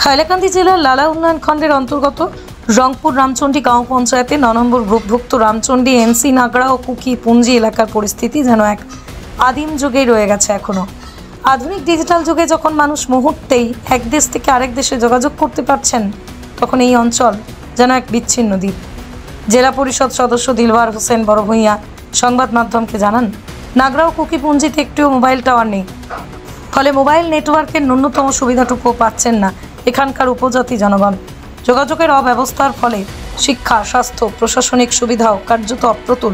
হাইলাকান্দি জেলার লালা উন্নয়ন খণ্ডের অন্তর্গত রংপুর রামচন্ডী গাঁও পঞ্চায়েতে ৯ নম্বর গ্রুপভুক্ত রামচন্ডী এনসি নাগড়া ও কুকি পুঞ্জি এলাকার পরিস্থিতি যেন এক আদিম যুগেই রয়ে গেছে এখনো। আধুনিক ডিজিটাল যুগে যখন মানুষ মুহূর্তেই এক দেশ থেকে আরেক দেশে যোগাযোগ করতে পারছেন, তখন এই অঞ্চল যেন এক বিচ্ছিন্ন দ্বীপ। জেলা পরিষদ সদস্য দিলওয়ার হোসেন বড়ভূঁইয়া সংবাদ মাধ্যমকে জানান, নাগড়া ও কুকি পুঞ্জিতে একটিও মোবাইল টাওয়ার নেই, ফলে মোবাইল নেটওয়ার্কের ন্যূনতম সুবিধাটুকুও পাচ্ছেন না এখানকার উপজাতি জনগণ। যোগাযোগের অব্যবস্থার ফলে শিক্ষা, স্বাস্থ্য, প্রশাসনিক সুবিধাও কার্যত অপ্রতুল।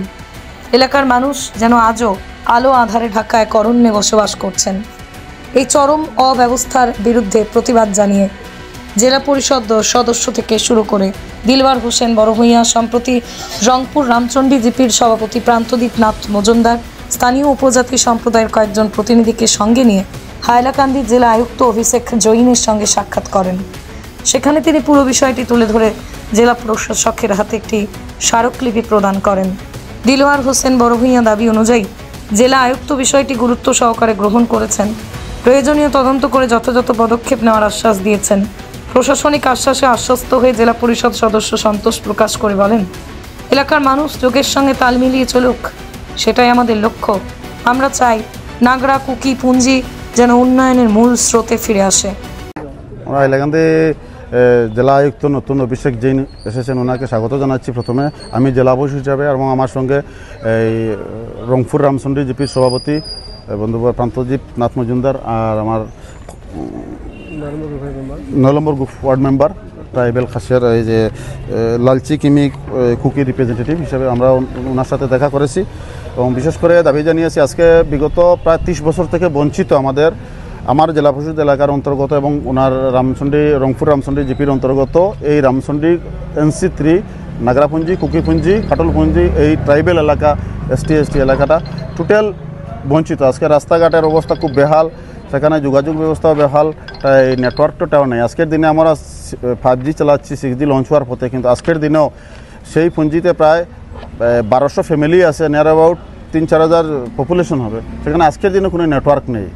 এলাকার মানুষ যেন আজও আলো আঁধারে ঢাকা এক অরণ্যে বসবাস করছেন। এই চরম অব্যবস্থার বিরুদ্ধে প্রতিবাদ জানিয়ে জেলা পরিষদ সদস্য থেকে শুরু করে দিলওয়ার হোসেন বড়ভূঁইয়া, সম্প্রতি রংপুর রামচন্ডী জিপির সভাপতি প্রান্তদীপ নাথ মজুমদার, স্থানীয় উপজাতি সম্প্রদায়ের কয়েকজন প্রতিনিধিকে সঙ্গে নিয়ে হাইলাকান্দি জেলা আয়ুক্ত অভিষেক জৈনের সঙ্গে সাক্ষাৎ করেন। সেখানে তিনি পুরো বিষয়টি তুলে ধরে জেলা প্রশাসকের হাতে একটি স্মারকলিপি প্রদান করেন। দিলওয়ার হোসেন বড়ভূঁইয়া দাবি অনুযায়ী জেলা আয়ুক্ত বিষয়টি গুরুত্ব সহকারে গ্রহণ করেছেন, প্রয়োজনীয় তদন্ত করে যথাযথ পদক্ষেপ নেওয়ার আশ্বাস দিয়েছেন। প্রশাসনিক আশ্বাসে আশ্বস্ত হয়ে জেলা পরিষদ সদস্য সন্তোষ প্রকাশ করে বলেন, এলাকার মানুষ যুগের সঙ্গে তাল মিলিয়ে চলুক, সেটাই আমাদের লক্ষ্য। আমরা চাই নাগড়া কুকি পুঞ্জি যেন উন্নয়নের মূল স্রোতে ফিরে আসে। আমরা হাইলাকান্দি জেলা আয়ুক্ত নতুন অভিষেক জৈন এসেছেন, ওনাকে স্বাগত জানাচ্ছি। প্রথমে আমি জেলা বস হিসাবে এবং আমার সঙ্গে এই রংপুর রামচন্ডী জিপির সভাপতি বন্ধুবর প্রান্তদীপ নাথ মজুমদার আর আমার ৯ নম্বর ওয়ার্ড মেম্বার ট্রাইবেল খাসিয়ার এই যে লালচি কিমি কুকি রিপ্রেজেন্টেটিভ হিসেবে আমরা ওনার সাথে দেখা করেছি এবং বিশেষ করে দাবি জানিয়েছি। আজকে বিগত প্রায় ৩০ বছর থেকে বঞ্চিত আমার জেলা পরিষদ এলাকার অন্তর্গত এবং ওনার রংপুর রামচন্ডী জিপির অন্তর্গত এই রামচন্ডী NC3 নাগরাপুঞ্জি, কুকিপুঞ্জি, কাটলপুঞ্জি, এই ট্রাইবেল এলাকা ST এলাকাটা টোটাল বঞ্চিত। আজকে রাস্তাঘাটের অবস্থা খুব বেহাল, সেখানে যোগাযোগ ব্যবস্থাও বেহাল, তাই নেটওয়ার্কটাও নেই। আজকের দিনে আমরা 5G চালাচ্ছি 6G লঞ্চ হওয়ার পথে, কিন্তু আজকের দিনেও সেই পুঞ্জিতে প্রায় 1200 ফ্যামিলি আছে, নিয়ার অ্যাবাউট 3-4 হাজার পপুলেশন হবে, সেখানে আজকের দিনে কোনো নেটওয়ার্ক নেই।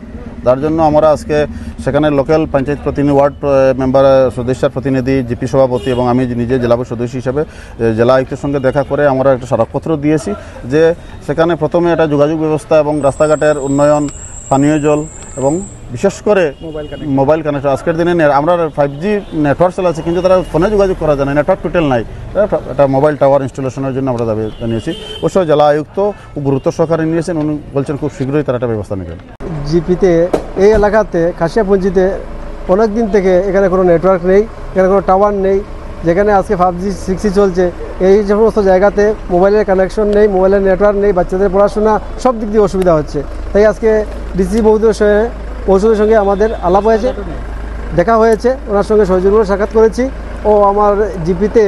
তার জন্য আমরা আজকে সেখানে লোকাল পঞ্চায়েত প্রতিনিধি, ওয়ার্ড মেম্বার, সদস্যের প্রতিনিধি, জিপি সভাপতি এবং আমি নিজে জেলা সদস্য হিসেবে জেলা আয়ুক্তের সঙ্গে দেখা করে আমরা একটা স্মারকপত্র দিয়েছি যে সেখানে প্রথমে একটা যোগাযোগ ব্যবস্থা এবং রাস্তাঘাটের উন্নয়ন, পানীয় জল এবং বিশেষ করে মোবাইল কানেকশন। আজকের দিনে আমরা 5G নেটওয়ার্ক চালাচ্ছি, কিন্তু তারা ফোনে যোগাযোগ করা যায় না, নেটওয়ার্ক টোটাল নাই। একটা মোবাইল টাওয়ার ইনস্টলেশনের জন্য আমরা দাবি জানিয়েছি। অবশ্য জেলা আয়ুক্ত গুরুত্ব সহকারে নিয়েছেন, উনি বলছেন খুব শীঘ্রই তারা একটা ব্যবস্থা নেবেন। জিপিতে এই এলাকাতে খাসিয়াপুঞ্জিতে অনেক দিন থেকে এখানে কোনো নেটওয়ার্ক নেই, এখানে কোনো টাওয়ার নেই। যেখানে আজকে 5G 6G চলছে, এই সমস্ত জায়গাতে মোবাইলের কানেকশন নেই, মোবাইলের নেটওয়ার্ক নেই, বাচ্চাদের পড়াশোনা সব দিক দিয়ে অসুবিধা হচ্ছে। তাই আজকে ডিসি মহোদয়ের সঙ্গে আমাদের আলাপ হয়েছে, দেখা হয়েছে, ওনার সঙ্গে সৌজন্য সাক্ষাৎ করেছি ও আমার জিপিতে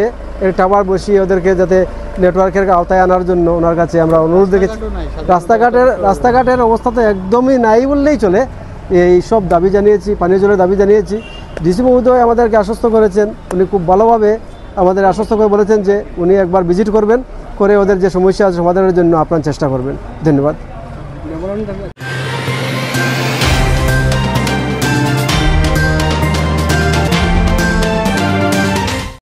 টাওয়ার বসিয়ে ওদেরকে যাতে নেটওয়ার্কের আওতায় আনার জন্য ওনার কাছে আমরা অনুরোধ রেখেছি। রাস্তাঘাটের অবস্থা তো একদমই নাই বললেই চলে। এই সব দাবি জানিয়েছি, পানীয় জলের দাবি জানিয়েছি। ডিসি মহোদয় আমাদেরকে আশ্বস্ত করেছেন, উনি খুব ভালোভাবে আমাদের আশ্বস্ত করে বলেছেন যে উনি একবার ভিজিট করবেন, করে ওদের যে সমস্যা আছে সমাধানের জন্য আপ্রাণ চেষ্টা করবেন। ধন্যবাদ।